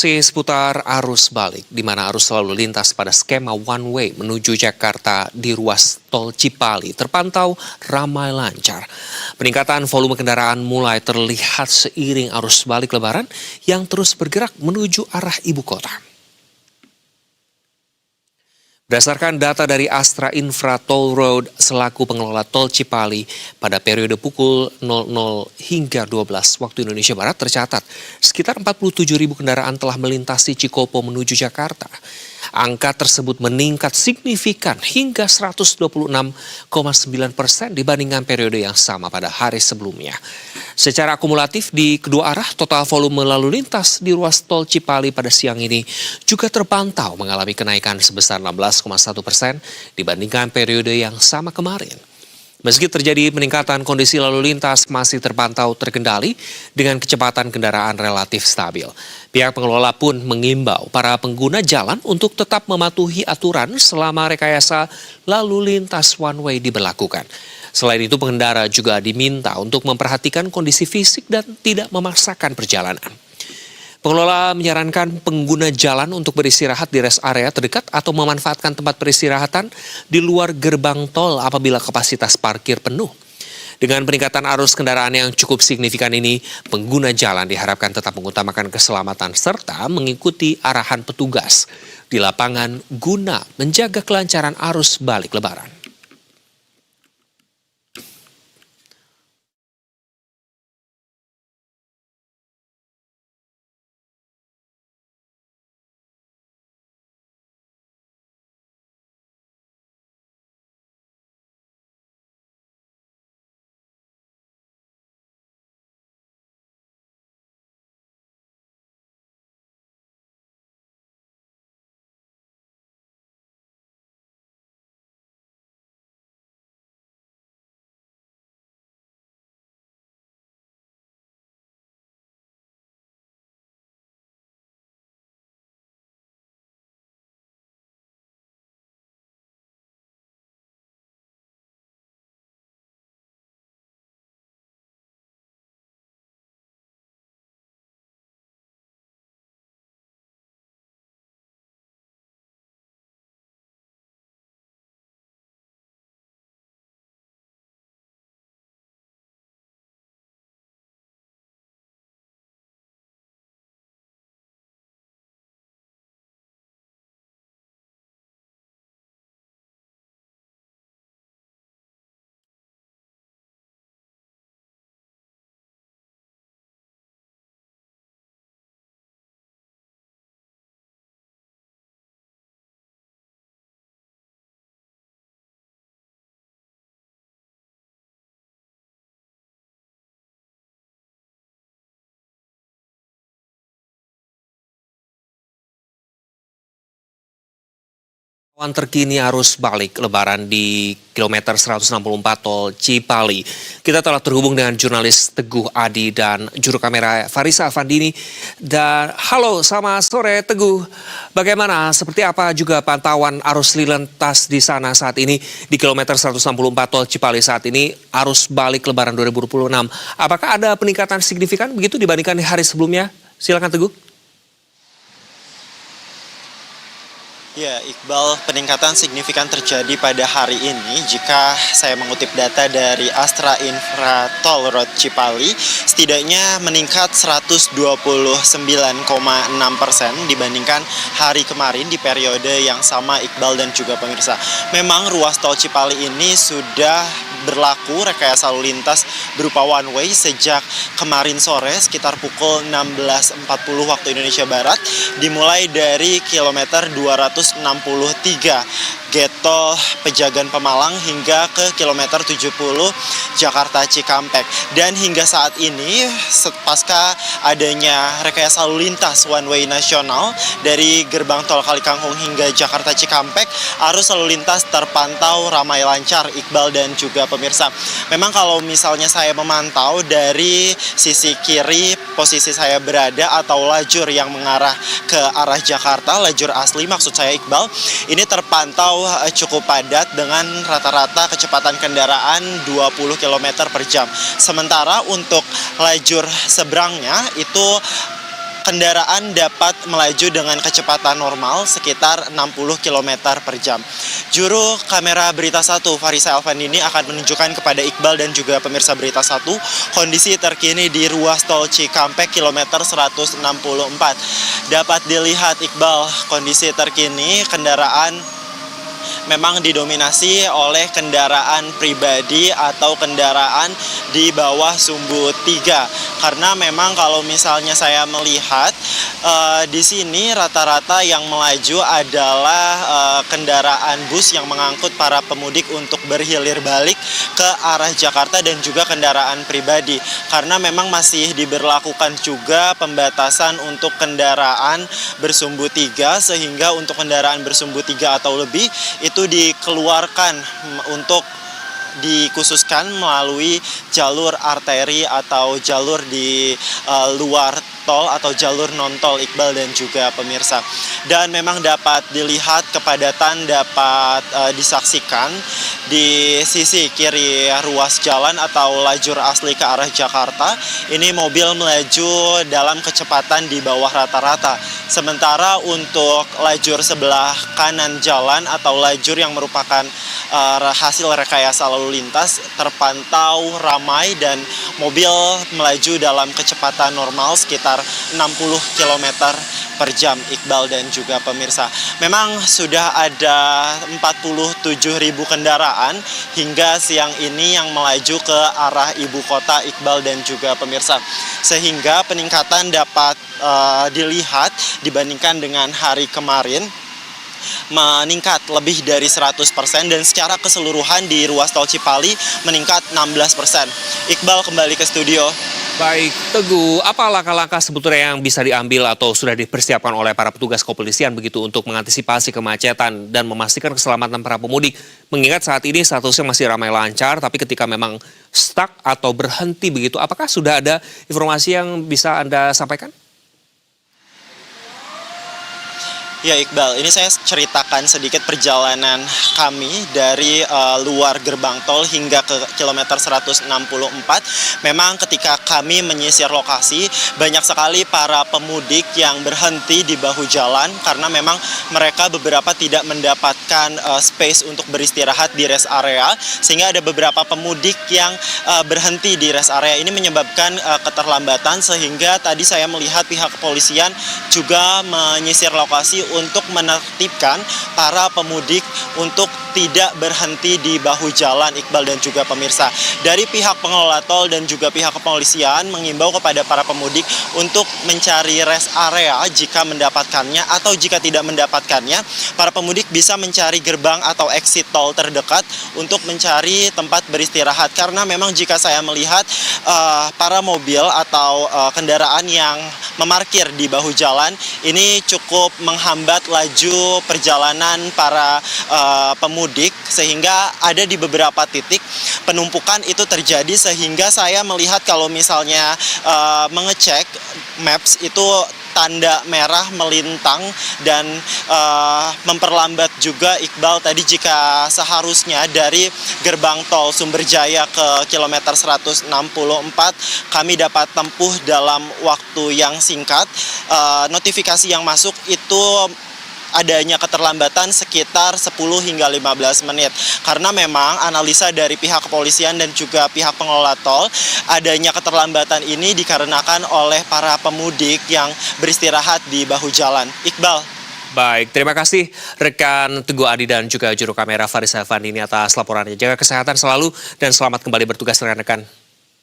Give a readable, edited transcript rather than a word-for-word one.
Seputar arus balik, di mana arus lalu lintas pada skema one way menuju Jakarta di ruas tol Cipali terpantau ramai lancar. Peningkatan volume kendaraan mulai terlihat seiring arus balik Lebaran yang terus bergerak menuju arah ibu kota. Berdasarkan data dari Astra Infra Toll Road selaku pengelola tol Cipali, pada periode pukul 00 hingga 12 waktu Indonesia Barat tercatat sekitar 47.000 kendaraan telah melintasi Cikopo menuju Jakarta. Angka tersebut meningkat signifikan hingga 126,9% dibandingkan periode yang sama pada hari sebelumnya. Secara akumulatif di kedua arah, total volume lalu lintas di ruas tol Cipali pada siang ini juga terpantau mengalami kenaikan sebesar 16,1% dibandingkan periode yang sama kemarin. Meski terjadi peningkatan, kondisi lalu lintas masih terpantau terkendali dengan kecepatan kendaraan relatif stabil. Pihak pengelola pun mengimbau para pengguna jalan untuk tetap mematuhi aturan selama rekayasa lalu lintas one way diberlakukan. Selain itu, pengendara juga diminta untuk memperhatikan kondisi fisik dan tidak memaksakan perjalanan. Pengelola menyarankan pengguna jalan untuk beristirahat di rest area terdekat atau memanfaatkan tempat peristirahatan di luar gerbang tol apabila kapasitas parkir penuh. Dengan peningkatan arus kendaraan yang cukup signifikan ini, pengguna jalan diharapkan tetap mengutamakan keselamatan serta mengikuti arahan petugas di lapangan guna menjaga kelancaran arus balik Lebaran. Pantauan terkini arus balik Lebaran di kilometer 164 tol Cipali. Kita telah terhubung dengan jurnalis Teguh Adi dan juru kamera Farisa Afandini. Dan halo, selamat sore Teguh. Bagaimana, seperti apa juga pantauan arus lalu lintas di sana saat ini di kilometer 164 tol Cipali saat ini arus balik Lebaran 2026. Apakah ada peningkatan signifikan begitu dibandingkan di hari sebelumnya? Silakan Teguh. Ya, Iqbal, peningkatan signifikan terjadi pada hari ini jika saya mengutip data dari Astra Infra Toll Road Cipali, setidaknya meningkat 129,6% dibandingkan hari kemarin di periode yang sama, Iqbal dan juga pemirsa. Memang ruas tol Cipali ini sudah berlaku rekayasa lalu lintas berupa one way sejak kemarin sore sekitar pukul 16.40 waktu Indonesia Barat, dimulai dari kilometer 263 Getol Pejagan Pemalang hingga ke kilometer 70 Jakarta Cikampek. Dan hingga saat ini pasca adanya rekayasa lalu lintas one way nasional dari gerbang tol Kalikangkung hingga Jakarta Cikampek, arus lalu lintas terpantau ramai lancar, Iqbal dan juga pemirsa. Memang kalau misalnya saya memantau dari sisi kiri posisi saya berada atau lajur yang mengarah ke arah Jakarta, lajur asli maksud saya Iqbal, ini terpantau cukup padat dengan rata-rata kecepatan kendaraan 20 km per jam. Sementara untuk lajur seberangnya itu kendaraan dapat melaju dengan kecepatan normal sekitar 60 km per jam. Juru kamera Berita 1, Farisa Elvandini akan menunjukkan kepada Iqbal dan juga pemirsa Berita 1 kondisi terkini di ruas tol Cikampek kilometer 164. Dapat dilihat Iqbal, kondisi terkini kendaraan memang didominasi oleh kendaraan pribadi atau kendaraan di bawah sumbu 3. Karena memang kalau misalnya saya melihat di sini rata-rata yang melaju adalah kendaraan bus yang mengangkut para pemudik untuk berhilir balik ke arah Jakarta dan juga kendaraan pribadi. Karena memang masih diberlakukan juga pembatasan untuk kendaraan bersumbu 3, sehingga untuk kendaraan bersumbu 3 atau lebih itu dikeluarkan untuk dikhususkan melalui jalur arteri atau jalur di luar tol atau jalur non-tol, Iqbal dan juga pemirsa. Dan memang dapat dilihat kepadatan dapat disaksikan di sisi kiri ruas jalan atau lajur asli ke arah Jakarta. Ini mobil melaju dalam kecepatan di bawah rata-rata. Sementara untuk lajur sebelah kanan jalan atau lajur yang merupakan hasil rekayasa lalu lintas terpantau ramai dan mobil melaju dalam kecepatan normal sekitar 60 km per jam, Iqbal dan juga pemirsa. Memang sudah ada 47.000 kendaraan hingga siang ini yang melaju ke arah ibu kota, Iqbal dan juga pemirsa. Sehingga peningkatan dapat dilihat dibandingkan dengan hari kemarin meningkat lebih dari 100% dan secara keseluruhan di ruas tol Cipali meningkat 16%. Iqbal, kembali ke studio. Baik, Teguh, apa langkah-langkah sebetulnya yang bisa diambil atau sudah dipersiapkan oleh para petugas kepolisian begitu untuk mengantisipasi kemacetan dan memastikan keselamatan para pemudik? Mengingat saat ini statusnya masih ramai lancar, tapi ketika memang stuck atau berhenti begitu, apakah sudah ada informasi yang bisa Anda sampaikan? Ya Iqbal, ini saya ceritakan sedikit perjalanan kami dari luar gerbang tol hingga ke kilometer 164. Memang ketika kami menyisir lokasi, banyak sekali para pemudik yang berhenti di bahu jalan karena memang mereka beberapa tidak mendapatkan space untuk beristirahat di rest area, sehingga ada beberapa pemudik yang berhenti di rest area. Ini menyebabkan keterlambatan, sehingga tadi saya melihat pihak kepolisian juga menyisir lokasi untuk menertibkan para pemudik untuk tidak berhenti di bahu jalan, Iqbal dan juga pemirsa. Dari pihak pengelola tol dan juga pihak kepolisian mengimbau kepada para pemudik untuk mencari rest area jika mendapatkannya, atau jika tidak mendapatkannya, para pemudik bisa mencari gerbang atau exit tol terdekat untuk mencari tempat beristirahat. Karena memang jika saya melihat para mobil atau kendaraan yang memarkir di bahu jalan ini cukup menghambat laju perjalanan para pemudik, sehingga ada di beberapa titik penumpukan itu terjadi, sehingga saya melihat kalau misalnya mengecek maps itu tanda merah melintang dan memperlambat juga, Iqbal. Tadi jika seharusnya dari gerbang tol Sumberjaya ke kilometer 164 kami dapat tempuh dalam waktu yang singkat, notifikasi yang masuk itu adanya keterlambatan sekitar 10 hingga 15 menit. Karena memang analisa dari pihak kepolisian dan juga pihak pengelola tol, adanya keterlambatan ini dikarenakan oleh para pemudik yang beristirahat di bahu jalan. Iqbal. Baik, terima kasih rekan Teguh Adi dan juga juru kamera Farisa Elvandini atas laporannya. Jaga kesehatan selalu dan selamat kembali bertugas rekan-rekan.